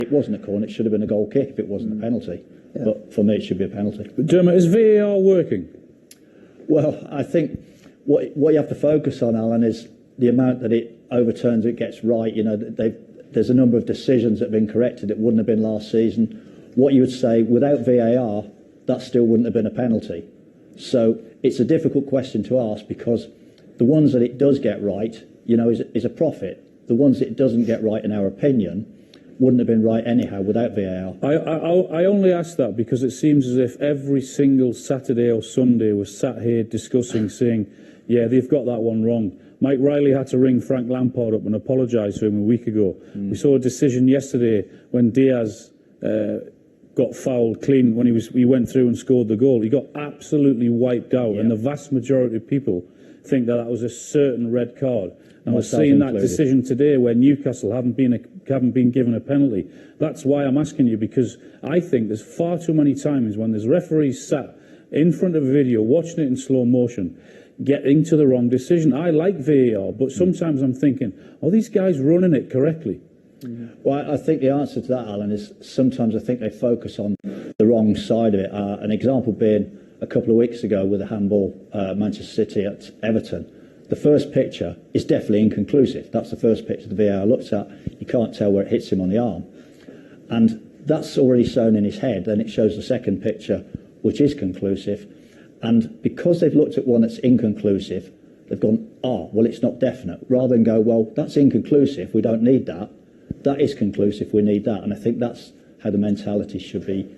It wasn't a corner. It should have been a goal kick if it wasn't a penalty. Yeah. But for me, it should be a penalty. Dermot, is VAR working? Well, I think what you have to focus on, Alan, is the amount that it overturns, it gets right. You know, there's a number of decisions that have been corrected that wouldn't have been last season. What you would say, without VAR, that still wouldn't have been a penalty. So it's a difficult question to ask, because the ones that it does get right, you know, is a profit. The ones that it doesn't get right, in our opinion, wouldn't have been right anyhow without VAR. I only ask that because it seems as if every single Saturday or Sunday we're sat here discussing, saying, yeah, they've got that one wrong. Mike Riley had to ring Frank Lampard up and apologise to him a week ago. We saw a decision yesterday when Diaz got fouled clean when he went through and scored the goal. He got absolutely wiped out, and the vast majority of people think that was a certain red card. And we're seeing that decision today where Newcastle haven't been given a penalty. That's why I'm asking you, because I think there's far too many times when there's referees sat in front of a video watching it in slow motion, getting to the wrong decision. I like VAR, but sometimes I'm thinking, are these guys running it correctly? Well, I think the answer to that, Alan, is sometimes I think they focus on the wrong side of it. An example being a couple of weeks ago with the handball Manchester City at Everton. The first picture is definitely inconclusive. That's the first picture the VAR looks at. You can't tell where it hits him on the arm. And that's already shown in his head. Then it shows the second picture, which is conclusive. And because they've looked at one that's inconclusive, they've gone, well, it's not definite. Rather than go, well, that's inconclusive, we don't need that. That is conclusive, we need that. And I think that's how the mentality should be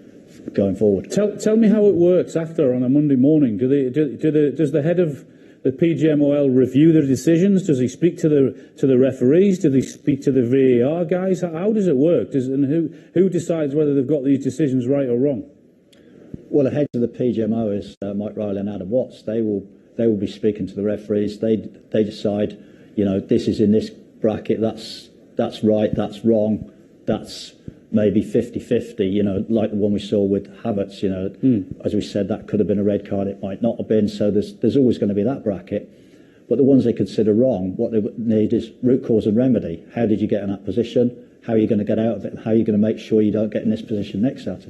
going forward. Tell me how it works after on a Monday morning. Does the head of the PGMOL review their decisions? Does he speak to the referees? Do they speak to the VAR guys? How does it work? And who decides whether they've got these decisions right or wrong? Well, the heads of the PGMO is Mike Riley and Adam Watts. They will be speaking to the referees. They decide, you know, this is in this bracket. That's right. That's wrong. That's maybe 50-50. You know, like the one we saw with Havertz. You know, as we said, that could have been a red card. It might not have been. So there's always going to be that bracket. But the ones they consider wrong, what they need is root cause and remedy. How did you get in that position? How are you going to get out of it? And how are you going to make sure you don't get in this position next Saturday?